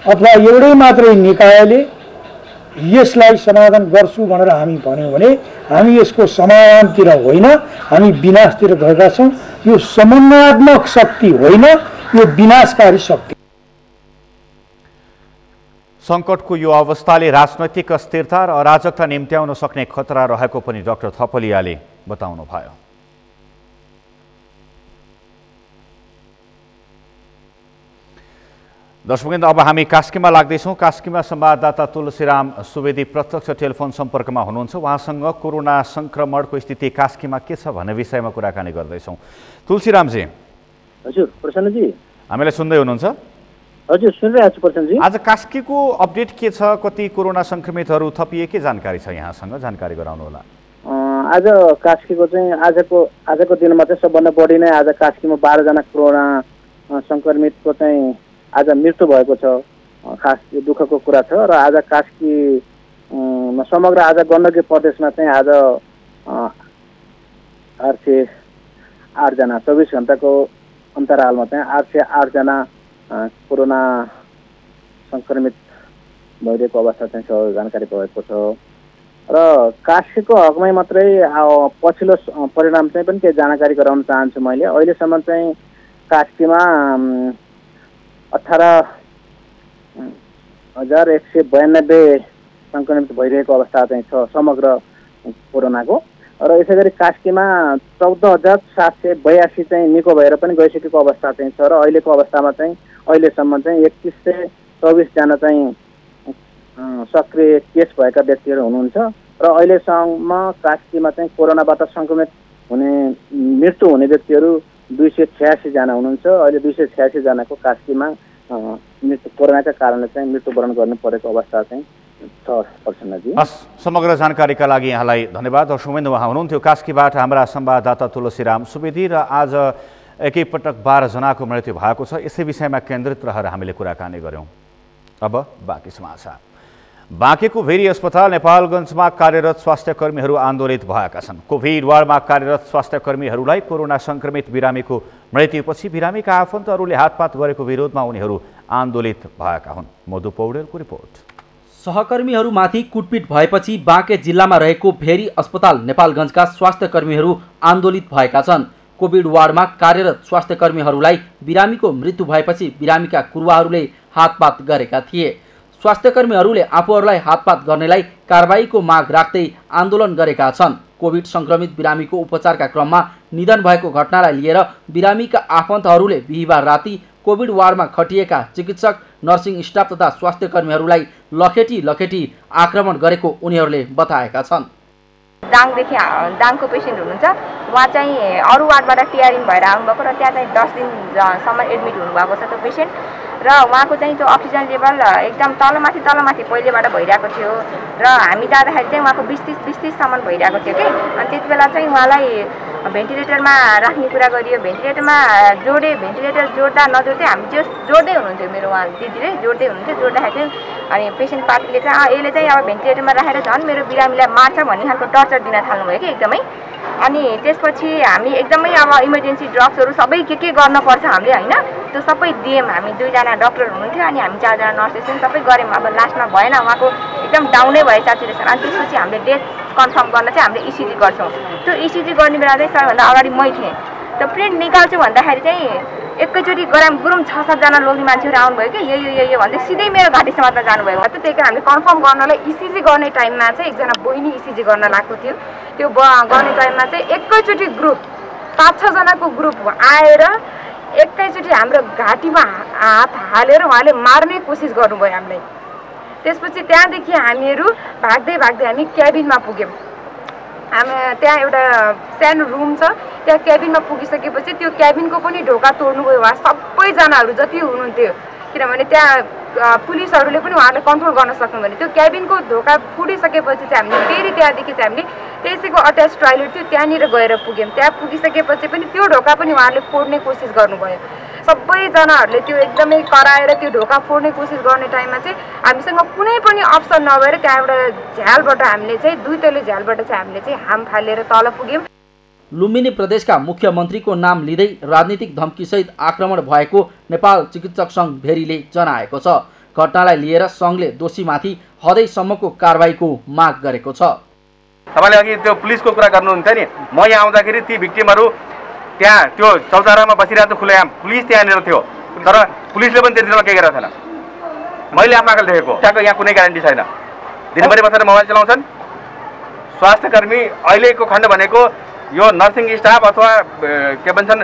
अथवा एउटै मात्रै निकायले यसलाई समाधान गर्छु भनेर हामी भन्यौँ भने हामी यसको समाधानतिर होइन, हामी विनाशतिर गएका छौँ। यो समन्वयात्मक शक्ति होइन, यो विनाशकारी शक्ति। सङ्कटको यो अवस्थाले राजनैतिक अस्थिरता र अराजकता निम्त्याउन सक्ने खतरा रहेको पनि डाक्टर थपलियाले बताउनु भयो। दर्शकवृन्द, अब हामी कास्कीमा लाग्दैछौँ। कास्कीमा संवाददाता तुलसीराम सुवेदी प्रत्यक्ष टेलिफोन सम्पर्कमा हुनुहुन्छ। उहाँसँग कोरोना संक्रमणको स्थिति कास्कीमा के छ भन्ने विषयमा कुराकानी गर्दैछौँ। तुलसीरामजी। हजुर प्रसन्नजी, हामीलाई सुन्दै हुनुहुन्छ? हजुर सुनिरहेको छु प्रसन्नजी। आज कास्कीको अपडेट के छ? कति कोरोना संक्रमितहरू थपिए? के जानकारी छ यहाँसँग? जानकारी गराउनु होला। आज कास्कीको चाहिँ आजको दिनमा चाहिँ सबभन्दा बढी नै आज कास्कीमा 12 जना कोरोना संक्रमितको चाहिँ आज मृत्यु भएको छ। खास दुःखको कुरा छ। र आज कास्की समग्र आज गण्डकी प्रदेशमा चाहिँ आज 808 जना 24 घण्टाको अन्तरालमा चाहिँ 808 जना कोरोना संक्रमित भइरहेको अवस्था चाहिँ जानकारी भएको छ। र कास्कीको हकमै मात्रै पछिल्लो परिणाम चाहिँ पनि केही जानकारी गराउन चाहन्छु मैले। अहिलेसम्म चाहिँ कास्कीमा 18,192 संक्रमित भइरहेको अवस्था चाहिँ छ समग्र कोरोनाको। र यसै गरी कास्कीमा 14,782 चाहिँ निको भएर पनि गइसकेको अवस्था चाहिँ छ। र अहिलेको अवस्थामा चाहिँ अहिलेसम्म चाहिँ 3124 जना चाहिँ सक्रिय केस भएका व्यक्तिहरू हुनुहुन्छ। र अहिलेसम्म कास्कीमा चाहिँ कोरोनाबाट संक्रमित हुने मृत्यु हुने व्यक्तिहरू 286 जना हुनुहुन्छ। अहिले 286 जनाको कास्कीमा कोरोनाका कारणले चाहिँ मृत्युवरण गर्नु परेको अवस्था चाहिँ छ प्रसन्नजी। समग्र जानकारीका लागि यहाँलाई धन्यवाद। दर्शकवृन्द, उहाँ हुनुहुन्थ्यो कास्कीबाट हाम्रा संवाददाता तुलसीराम सुवेदी। र आज एकैपटक 12 जनाको मृत्यु भएको छ। यसै विषयमा केन्द्रित रहेर हामीले कुराकानी गर्यौँ। अब बाँकी समाचार। बाँकेको भेरी अस्पताल नेपालगञ्जमा कार्यरत स्वास्थ्यकर्मीहरू आन्दोलित भएका छन्। कोभिड वार्डमा कार्यरत स्वास्थ्यकर्मीहरूलाई कोरोना संक्रमित बिरामीको मृत्युपछि बिरामीका आफन्तहरूले हातपात गरेको विरोधमा उनीहरू आन्दोलित भएका हुन्। मधु पौडेलको रिपोर्ट। सहकर्मीहरूमाथि कुटपिट भएपछि बाँके जिल्लामा रहेको भेरी अस्पताल नेपालगञ्जका स्वास्थ्यकर्मीहरू आन्दोलित भएका छन्। कोभिड वार्डमा कार्यरत स्वास्थ्यकर्मीहरूलाई बिरामीको मृत्यु भएपछि बिरामीका कुरुवाहरूले हातपात गरेका थिए। स्वास्थ्यकर्मीहरूले आफूहरूलाई हातपात गर्नेलाई कारबाहीको माग राख्दै आन्दोलन गरेका छन्। कोभिड संक्रमित बिरामीको उपचारका क्रममा निधन भएको घटनालाई लिएर बिरामीका आफन्तहरूले बिहिबार राति कोभिड वार्डमा खटिएका चिकित्सक, नर्सिङ स्टाफ तथा स्वास्थ्यकर्मीहरूलाई लखेटी आक्रमण गरेको उनीहरूले बताएका छन्। दाङको पेसेन्ट हुनुहुन्छ, उहाँ चाहिँ अरू वार्डबाट टिआरएन भएर आउनुभएको र त्यहाँ चाहिँ 10 दिनसम्म एडमिट हुनुभएको छ त्यो पेसेन्ट र उहाँको चाहिँ त्यो अक्सिजन लेभल एकदम तलमाथि पहिलेबाट भइरहेको थियो र हामी जाँदाखेरि चाहिँ उहाँको 20-30सम्म भइरहेको थियो कि। अनि त्यति बेला चाहिँ उहाँलाई भेन्टिलेटरमा राख्ने कुरा गरियो। भेन्टिलेटरमा भेन्टिलेटर जोड्दा नजोड्दै हामी चाहिँ जोड्दै हुनुहुन्थ्यो, मेरो उहाँ दिदीले जोड्दै हुनुहुन्थ्यो। जोड्दाखेरि चाहिँ अनि पेसेन्ट पार्टीले चाहिँ यसले चाहिँ अब भेन्टिलेटरमा राखेर झन् मेरो बिरामीलाई मार्छ भन्ने खालको टर्चर दिन थाल्नुभयो कि एकदमै। अनि त्यसपछि हामी एकदमै अब इमर्जेन्सी ड्रग्सहरू सबै के गर्नुपर्छ हामीले होइन, त्यो सबै दियौँ। हामी 2जना डक्टर हुनुहुन्थ्यो अनि हामी 4जना नर्सेस पनि सबै गऱ्यौँ। अब लास्टमा भएन, उहाँको एकदम डाउनै भयो सेचुरेसन। अनि त्यसपछि हामीले डेथ कन्फर्म गर्न चाहिँ हामीले इसिजी गर्छौँ। त्यो इसिजी गर्ने बेला चाहिँ सबैभन्दा अगाडि मै थिएँ। त्यो प्रिन्ट निकाल्छु भन्दाखेरि चाहिँ एकैचोटि गुरुम 6-7 जना लोग्ने मान्छेहरू आउनुभयो कि यो भन्दै सिधै मेरो घाँटी समात्न जानुभयो। त्यही कारण हामीले कन्फर्म गर्नलाई इसिजी गर्ने टाइममा चाहिँ एकजना बहिनी इसिजी गर्न लागेको थियो। त्यो गर्ने टाइममा चाहिँ एकैचोटि ग्रुप 5-6 जनाको ग्रुप आएर एकैचोटि हाम्रो घाँटीमा हात हालेर उहाँले मार्ने कोसिस गर्नुभयो हामीलाई। त्यसपछि त्यहाँदेखि हामीहरू भाग्दै हामी क्याबिनमा पुग्यौँ। हामी त्यहाँ एउटा सानो रुम छ, त्यहाँ क्याबिनमा पुगिसकेपछि त्यो क्याबिनको पनि ढोका तोड्नुभयो उहाँ सबैजनाहरू जति हुनुहुन्थ्यो, किनभने त्यहाँ पुलिसहरूले पनि उहाँहरूले कन्ट्रोल गर्न सक्नु भने। त्यो क्याबिनको ढोका फुटिसकेपछि चाहिँ हामीले फेरि त्यहाँदेखि चाहिँ हामीले त्यसैको अट्याच टोयलेट थियो त्यहाँनिर गएर पुग्यौँ। त्यहाँ पुगिसकेपछि पनि त्यो ढोका पनि उहाँहरूले फोड्ने कोसिस गर्नुभयो। सबैजनाहरूले त्यो एकदमै कराएर त्यो ढोका फोड्ने कोसिस गर्ने टाइममा चाहिँ हामीसँग कुनै पनि अप्सन नभएर त्यहाँ एउटा झ्यालबाट हामीले चाहिँ 2 तले झ्यालबाट चाहिँ हामीले चाहिँ हाम फालेर तल पुग्यौँ। लुम्बिनी प्रदेशका मुख्यमन्त्रीको नाम लिँदै राजनीतिक धम्कीसहित आक्रमण भएको नेपाल चिकित्सक सङ्घ भेरीले जनाएको छ। घटनालाई लिएर सङ्घले दोषीमाथि हदैसम्मको कारबाहीको माग गरेको छ। तपाईँले अघि त्यो पुलिसको कुरा गर्नुहुन्थ्यो नि, म यहाँ आउँदाखेरि ती भिक्टिमहरू त्यहाँ त्यो चौतारामा बसिरहेको खुलेआम पुलिस त्यहाँनिर थियो, तर पुलिसले पनि त्यति बेला केही गरेको थिएन। मैले आफ्नो आँखाले देखेको त्यहाँको यहाँ कुनै ग्यारेन्टी छैन। दिनभरि बसेर मोबाइल चलाउँछन् स्वास्थ्यकर्मी। अहिलेको खण्ड भनेको यो नर्सिङ स्टाफ अथवा के भन्छन्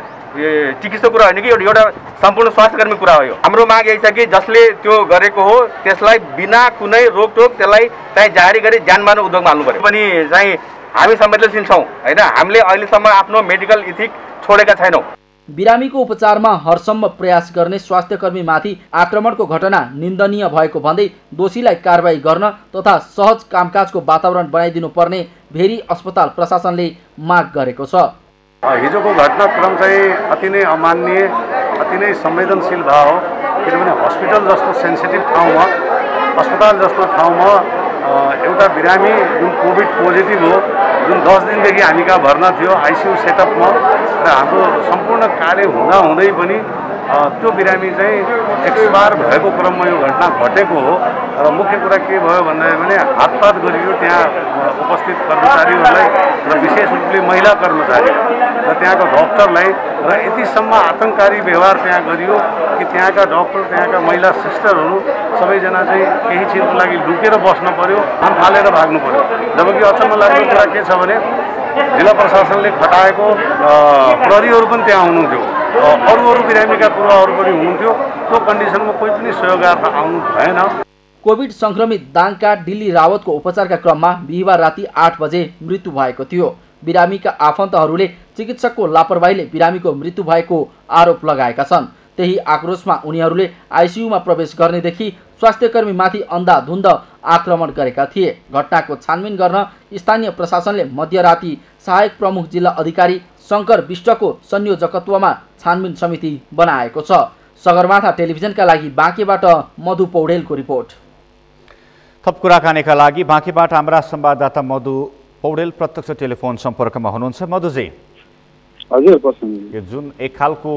चिकित्सक कुरा होइन कि एउटा सम्पूर्ण स्वास्थ्यकर्मी कुरा हो। यो हाम्रो माग यही छ कि जसले त्यो गरेको हो त्यसलाई बिना कुनै रोकटोक त्यसलाई चाहिँ जारी गरी ज्यानमार्ने उद्योगमा हाल्नु पर्यो। पनि चाहिँ हामी संवेदनशील छौँ होइन, हामीले अहिलेसम्म आफ्नो मेडिकल इथिक छोडेका छैनौँ। बिरामीको उपचारमा हरसम्म प्रयास गर्ने स्वास्थ्यकर्मीमाथि आक्रमणको घटना निन्दनीय भएको भन्दै दोषीलाई कारबाही गर्न तथा सहज कामकाजको वातावरण बनाइदिनु पर्ने भेरी अस्पताल प्रशासनले माग गरेको छ। हिजोको घटनाक्रम चाहिँ अति नै अमान्य, अति नै संवेदनशील भाव हो। किनभने हस्पिटल जस्तो सेन्सिटिभ ठाउँमा, अस्पताल जस्तो ठाउँमा एउटा बिरामी जुन कोभिड पोजिटिभ हो, जुन 10 दिनदेखि हामी कहाँ भर्ना थियो आइसियु सेटअपमा, र हाम्रो सम्पूर्ण कार्य हुँदै पनि त्यो बिरामी चाहिँ एक्सपायर भएको क्रममा यो घटना घटेको हो। र मुख्य कुरा के भयो भन्दाखेरि हातपात गरियो त्यहाँ उपस्थित कर्मचारीहरूलाई र विशेष रूपले महिला कर्मचारी र त्यहाँको डक्टरलाई, र यतिसम्म आतङ्ककारी व्यवहार त्यहाँ गरियो कि त्यहाँका डक्टर, त्यहाँका महिला सिस्टरहरू सबैजना चाहिँ केही चिजको लागि लुकेर बस्न पर्यो, हाम फालेर भाग्नु पर्यो। जबकि अचम्म लाग्ने कुरा के छ भने जिल्ला प्रशासनले खटाएको प्रहरीहरू पनि त्यहाँ हुनुहुन्थ्यो, अरू बिरामीका कुराहरू पनि हुनुहुन्थ्यो। त्यो कन्डिसनमा कोही पनि सहयोगार्थ आउनु भएन। कोभिड संक्रमित दाङका डिल्ली रावतको उपचारका क्रममा बिहिबार राति 8 बजे मृत्यु भएको थियो। बिरामीका आफन्तहरूले चिकित्सकको लापरवाहीले बिरामीको मृत्यु भएको आरोप लगाएका छन्। त्यही आक्रोशमा उनीहरूले आइसियुमा प्रवेश गर्नेदेखि स्वास्थ्यकर्मीमाथि अन्धाधुन्ध आक्रमण गरेका थिए। घटनाको छानबिन गर्न स्थानीय प्रशासनले मध्यराति सहायक प्रमुख जिल्ला अधिकारी शङ्कर विष्टको संयोजकत्वमा छानबिन समिति बनाएको छ। सगरमाथा टेलिभिजनका लागि बाँकेबाट मधु पौडेलको रिपोर्ट। थप कुराकानीका लागि बाँकीबाट हाम्रा संवाददाता मधु पौडेल प्रत्यक्ष टेलिफोन सम्पर्कमा हुनुहुन्छ। मधुजी, हजुर प्रसन्न, जुन एक खालको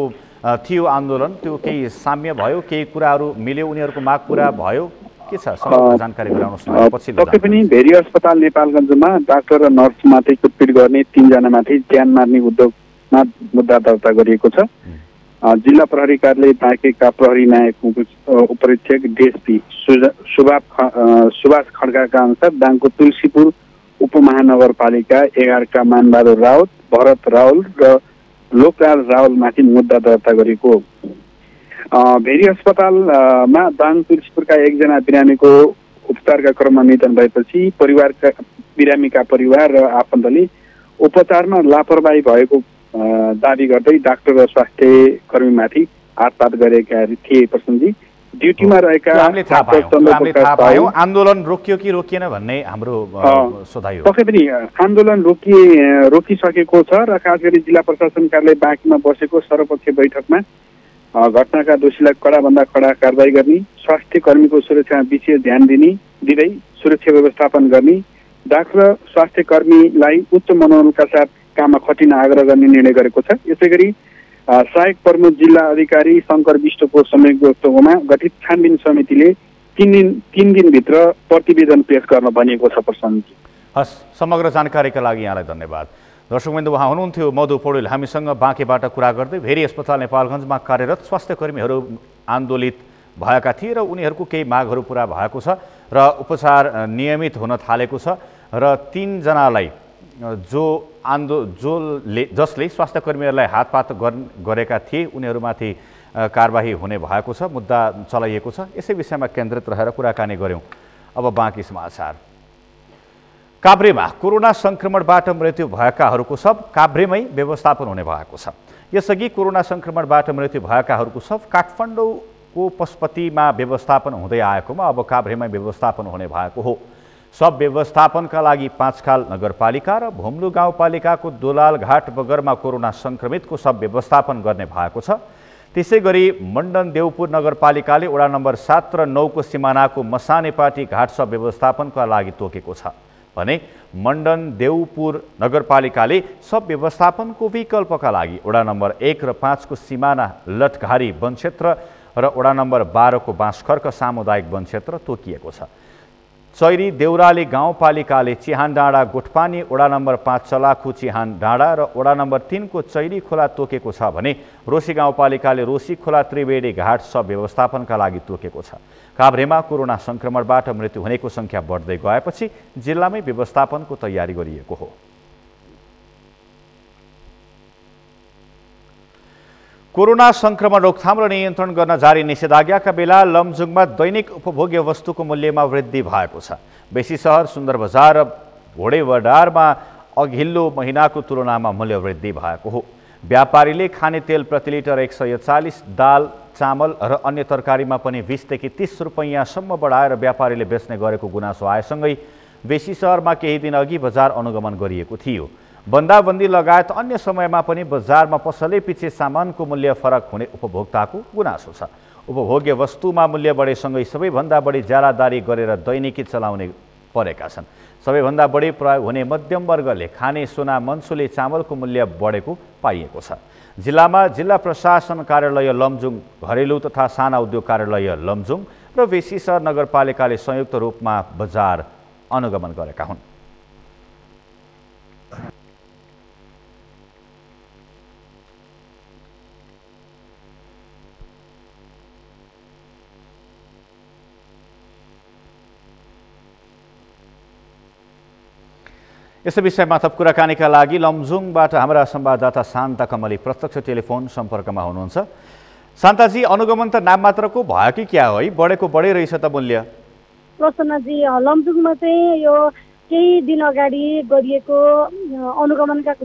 थियो आन्दोलन, त्यो केही साम्य भयो, केही कुराहरू मिल्यो, उनीहरूको माग पुरा भयो, के छ समग्र जानकारी गराउनुहोस् न। पक्कै पनि भेरी अस्पताल नेपालगञ्जमा डाक्टर र नर्समाथि कुटपिट गर्ने 3 जनामाथि ज्यान मार्ने उद्योगमा मुद्दा दर्ता गरिएको छ। जिल्ला प्रहरी कार्यालय बाँकेका प्रहरी नायक उपरीक्षक डिएसपी सुभाष खड्काका अनुसार दाङको तुलसीपुर उपमहानगरपालिका 11 का मानबहादुर राउत, भरत राउल र लोकराज रावलमाथि मुद्दा दर्ता गरेको हो। भेरी अस्पतालमा दाङ तुलसीपुरका 1 जना बिरामीको उपचारका क्रममा निधन भएपछि परिवारका बिरामीका परिवार र आफन्तले उपचारमा लापरवाही भएको दाबी गर्दै डाक्टर र स्वास्थ्य कर्मीमाथि हातपात गरेका थिए। प्रसन्नजी, ड्युटीमा रहेका आन्दोलन रोकियो कि रोकिएन भन्ने हाम्रो सोधाइ हो। पक्कै पनि आन्दोलन रोकिसकेको छ र खास गरी जिल्ला प्रशासन कार्यालय बाँकीमा बसेको सर्वपक्षीय बैठकमा घटनाका दोषीलाई कडाभन्दा कडा कारबाही गर्ने, स्वास्थ्य कर्मीको सुरक्षामा विशेष ध्यान दिँदै सुरक्षा व्यवस्थापन गर्ने, डाक्टर र स्वास्थ्य कर्मीलाई उच्च मनोबलका साथ काममा खटिन आग्रह गर्ने निर्णय गरेको छ। यसै गरी सहायक प्रमुख जिल्ला अधिकारी शङ्कर विष्टको संयोजकत्वमा गठित छानबिन समितिले 3 दिनभित्र प्रतिवेदन पेश गर्न भनिएको छ। प्रसन्नजी, हस्, समग्र जानकारीका लागि यहाँलाई धन्यवाद। दर्शकबिन्दु, उहाँ हुनुहुन्थ्यो मधु पौडेल हामीसँग बाँकेबाट कुरा गर्दै। भेरी अस्पताल नेपालगञ्जमा कार्यरत स्वास्थ्य कर्मीहरू आन्दोलित भएका थिए र उनीहरूको केही मागहरू पुरा भएको छ र उपचार नियमित हुन थालेको छ र 3 जनालाई जसले स्वास्थ्य कर्मीहरूलाई हातपात गरेका थिए उनीहरूमाथि कारबाही हुने भएको छ, मुद्दा चलाइएको छ। यसै विषयमा केन्द्रित रहेर कुराकानी गऱ्यौँ। अब बाँकी समाचार। काभ्रेमा कोरोना संक्रमणबाट मृत्यु भएकाहरूको शव काभ्रेमै व्यवस्थापन हुने भएको छ। यसअघि कोरोना संक्रमणबाट मृत्यु भएकाहरूको शव काठमाडौँको पशुपतिमा व्यवस्थापन हुँदै आएकोमा अब काभ्रेमै व्यवस्थापन हुने भएको हो। शव व्यवस्थापनका लागि पाँचखाल नगरपालिका र भुम्लु गाउँपालिकाको दोलालघाट बगरमा कोरोना संक्रमितको शव व्यवस्थापन गर्ने भएको छ। त्यसै गरी मण्डन देउपुर नगरपालिकाले वडा नम्बर 7 र 9 को सिमानाको मसानेपाटी घाट शव व्यवस्थापनका लागि तोकेको छ भने मण्डन देउपुर नगरपालिकाले शव व्यवस्थापनको विकल्पका लागि वडा नम्बर 1 र 5 को सिमाना लटघारी वनक्षेत्र र वडा नम्बर 12 को बाँसखर्क सामुदायिक वनक्षेत्र तोकिएको छ। चैरी देउराली गाउँपालिकाले चिहान डाँडा गोठपानी, वडा नम्बर 5 चलाखु चिहान डाँडा र वडा नम्बर 3 को चैरी खोला तोकेको छ भने रोसी गाउँपालिकाले रोसी खोला त्रिवेणी घाट शव व्यवस्थापनका लागि तोकेको छ। काभ्रेमा कोरोना संक्रमणबाट मृत्यु हुनेको संख्या बढ्दै गएपछि जिल्लामै व्यवस्थापनको तयारी गरिएको हो। कोरोना संक्रमण रोकथाम र नियन्त्रण गर्न जारी निषेधाज्ञाका बेला लमजुङमा दैनिक उपभोग्य वस्तुको मूल्यमा वृद्धि भएको छ। बेसी सहर सुन्दर बजार र घोडेवडारमा अघिल्लो महिनाको तुलनामा मूल्य वृद्धि भएको हो। व्यापारीले खाने तेल प्रति लिटर 140, दाल चामल र अन्य तरकारीमा पनि 20 देखि 30 रुपैयाँसम्म बढाएर व्यापारीले बेच्ने गरेको गुनासो आएसँगै बेसी सहरमा केही दिन अघि बजार अनुगमन गरिएको थियो। बन्दाबन्दी लगायत अन्य समयमा पनि बजारमा पसलै पछि सामानको मूल्य फरक हुने उपभोक्ताको गुनासो छ। उपभोग्य वस्तुमा मूल्य बढेसँगै सबैभन्दा बढी ज्यालादारी गरेर दैनिकी चलाउने परेका छन्। सबैभन्दा बढी प्रयोग हुने मध्यम वर्गले खाने सोना मनसुले चामलको मूल्य बढेको पाइएको छ। जिल्लामा जिल्ला प्रशासन कार्यालय लमजुङ, घरेलु तथा साना उद्योग कार्यालय लमजुङ र बेसीसर नगरपालिकाले संयुक्त रूपमा बजार अनुगमन गरेका हुन्। यस विषयमा थप कुराकानीका लागि लमजुङबाट हाम्रा संवाददाता शान्ता कमली प्रत्यक्ष टेलिफोन सम्पर्कमा हुनुहुन्छ। शान्ताजी, अनुगमन त नाम मात्रको भयो कि क्या हो, बढेको बढै रहेछ त मूल्य? प्रसन्नजी, लमजुङमा चाहिँ यो केही दिन अगाडि गरिएको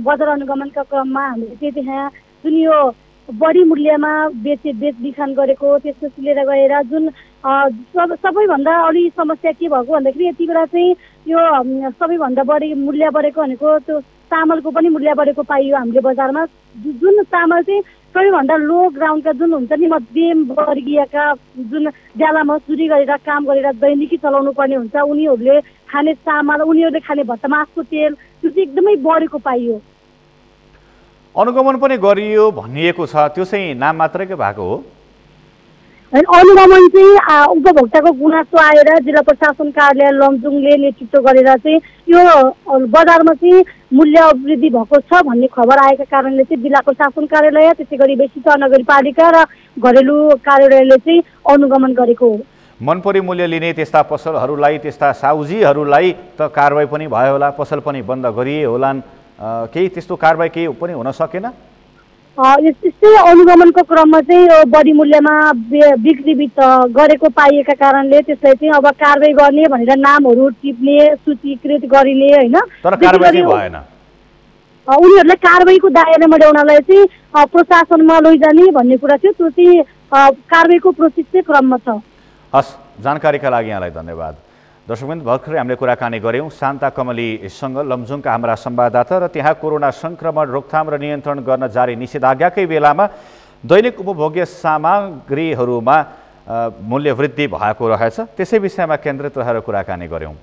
बजार अनुगमनका क्रममा हामीले चाहिँ त्यहाँ जुन यो बढी मूल्यमा बेचबिखान गरेको त्यसपछि लिएर गएर जुन सबैभन्दा अलि समस्या के भएको भन्दाखेरि यति बेला चाहिँ यो सबैभन्दा बढी मूल्य बढेको भनेको त्यो चामलको पनि मूल्य बढेको पाइयो हामीले बजारमा। जुन चामल चाहिँ सबैभन्दा लो ग्राउन्डका जुन हुन्छ नि मध्यम वर्गीयका जुन ज्याला मजदुरी गरेर काम गरेर दैनिकी चलाउनु पर्ने हुन्छ उनीहरूले खाने चामल, उनीहरूले खाने भटमासको तेल त्यो चाहिँ एकदमै बढेको पाइयो। अनुगमन पनि गरियो भनिएको छ, त्यो चाहिँ नाम मात्रैकै भएको हो? अनुगमन चाहिँ उपभोक्ताको गुनासो आएर जिल्ला प्रशासन कार्यालय लमजुङले नेतृत्व गरेर चाहिँ यो बजारमा चाहिँ मूल्य वृद्धि भएको छ भन्ने खबर आएका कारणले चाहिँ जिल्ला प्रशासन कार्यालय त्यसै गरी बेसी नगरपालिका र घरेलु कार्यालयले चाहिँ अनुगमन गरेको हो। मनपरी मूल्य लिने त्यस्ता पसलहरूलाई, त्यस्ता साउजीहरूलाई त कारबाही पनि भयो होला, पसल पनि बन्द गरिए होलान्, केही त्यस्तो कारबाही केही पनि हुन सकेन? यस्तै अनुगमनको क्रममा चाहिँ यो बढी मूल्यमा बिक्री गरेको पाइएका कारणले त्यसलाई चाहिँ अब कारबाही गर्ने भनेर नामहरू टिप्ने, सूचीकृत गरिने होइन, तर कारबाही भएन। उनीहरूलाई कारबाहीको दायरामा ल्याउनलाई चाहिँ प्रशासनमा लैजाने भन्ने कुरा थियो, त्यो चाहिँ कारबाहीको प्रोसेस चाहिँ क्रममा छ। हस्, जानकारीका लागि यहाँलाई धन्यवाद। दर्शकवृन्द, भर्खरै हामीले कुराकानी गऱ्यौँ शान्ता कमलीसँग, लमजुङका हाम्रा संवाददाता, र त्यहाँ कोरोना संक्रमण रोकथाम र नियन्त्रण गर्न जारी निषेधाज्ञाकै बेलामा दैनिक उपभोग्य सामग्रीहरूमा मूल्य वृद्धि भएको रहेछ, त्यसै विषयमा केन्द्रित रहेर कुराकानी गऱ्यौँ।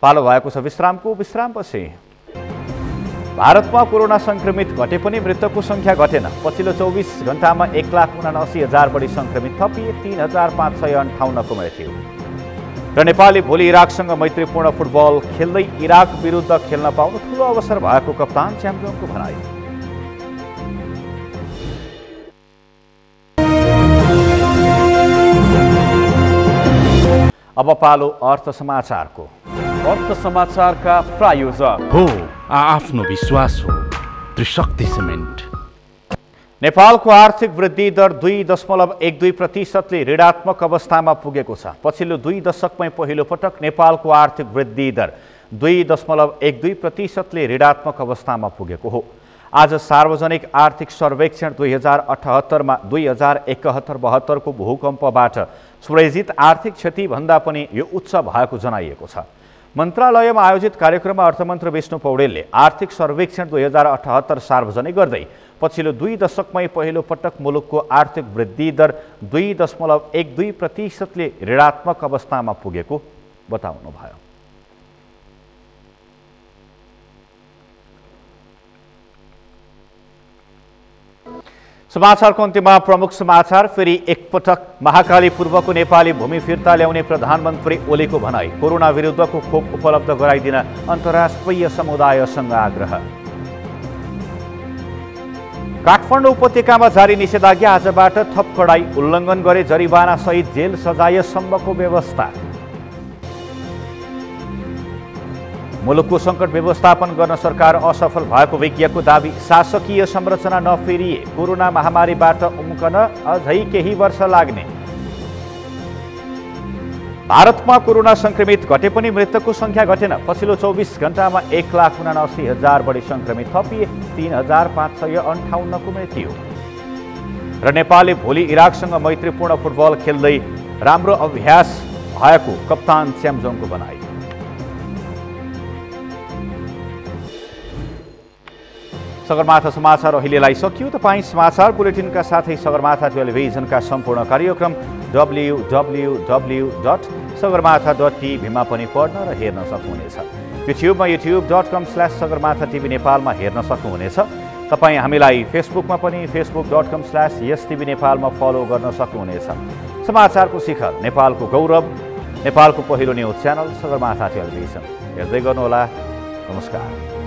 पालो भएको छ विश्रामको। विश्रामपछि भारतमा कोरोना संक्रमित घटे पनि मृतकको संख्या घटेन। पछिल्लो 24 घण्टामा 1,79,000 बढी संक्रमित थपिए, 3,558 को मृत्यु। र नेपालले भोलि इराकसँग मैत्रीपूर्ण फुटबल खेल्दै इराक विरुद्ध खेल्न पाउनु ठूलो अवसर भएको कप्तान च्याम्पियनको भनाई। अब पालो अर्थ समाचारको। अर्थ समाचारका प्रायोजक हो आफ्नो विश्वास हो त्रिशक्ति सिमेन्ट। नेपालको आर्थिक वृद्धि दर 2.12% ऋणात्मक अवस्थामा पुगेको छ। पछिल्लो 2 दशकमै पहिलो पटक नेपालको आर्थिक वृद्धि दर 2.12% ऋणात्मक अवस्थामा पुगेको हो। आज सार्वजनिक आर्थिक सर्वेक्षण 2078मा 2071-72 को भूकम्पबाट सुरक्षित आर्थिक क्षति भन्दा पनि यो उच्च भएको जनाइएको छ। मन्त्रालयमा आयोजित कार्यक्रममा अर्थमन्त्री विष्णु पौडेलले आर्थिक सर्वेक्षण 2078 सार्वजनिक गर्दै पछिल्लो 2 दशकमै पहिलो पटक मुलुकको आर्थिक वृद्धि दर 2.12% ऋणात्मक अवस्थामा पुगेको बताउनुभयो। समाचारको अन्त्यमा प्रमुख समाचार फेरि एकपटक। महाकाली पूर्वको नेपाली भूमि फिर्ता ल्याउने प्रधानमन्त्री ओलीको भनाई। कोरोना विरुद्धको खोप उपलब्ध गराइदिन अन्तर्राष्ट्रिय समुदायसँग आग्रह। काठमाडौँ उपत्यकामा जारी निषेधाज्ञा आजबाट थप कडाई। उल्लङ्घन गरे जरिवाना सहित जेल सजायसम्मको व्यवस्था। मुलुकको सङ्कट व्यवस्थापन गर्न सरकार असफल भएको विज्ञको दावी। शासकीय संरचना नफेरिए कोरोना महामारीबाट उम्कन अझै केही वर्ष लाग्ने। भारतमा कोरोना संक्रमित घटे पनि मृतकको संख्या घटेन। पछिल्लो 24 घण्टामा 1,79,000 बढी संक्रमित थपिए, 3,558 को मृत्यु। र नेपालले भोलि इराकसँग मैत्रीपूर्ण फुटबल खेल्दै राम्रो अभ्यास भएको कप्तान च्याम्जोङको भनाई। सगरमाथा समाचार अहिलेलाई सकियो। तपाईँ समाचार बुलेटिनका साथै सगरमाथा टेलिभिजनका सम्पूर्ण कार्यक्रम www.sagarmatha.tv मा पनि पढ्न र हेर्न सक्नुहुनेछ। युट्युबमा youtube.com/sagarmatha TV नेपालमा हेर्न सक्नुहुनेछ। तपाईँ हामीलाई फेसबुकमा पनि facebook.com/YesTV नेपालमा फलो गर्न सक्नुहुनेछ। समाचारको शिखर, नेपालको गौरव, नेपालको पहिलो न्युज च्यानल सगरमाथा टेलिभिजन हेर्दै गर्नुहोला। नमस्कार।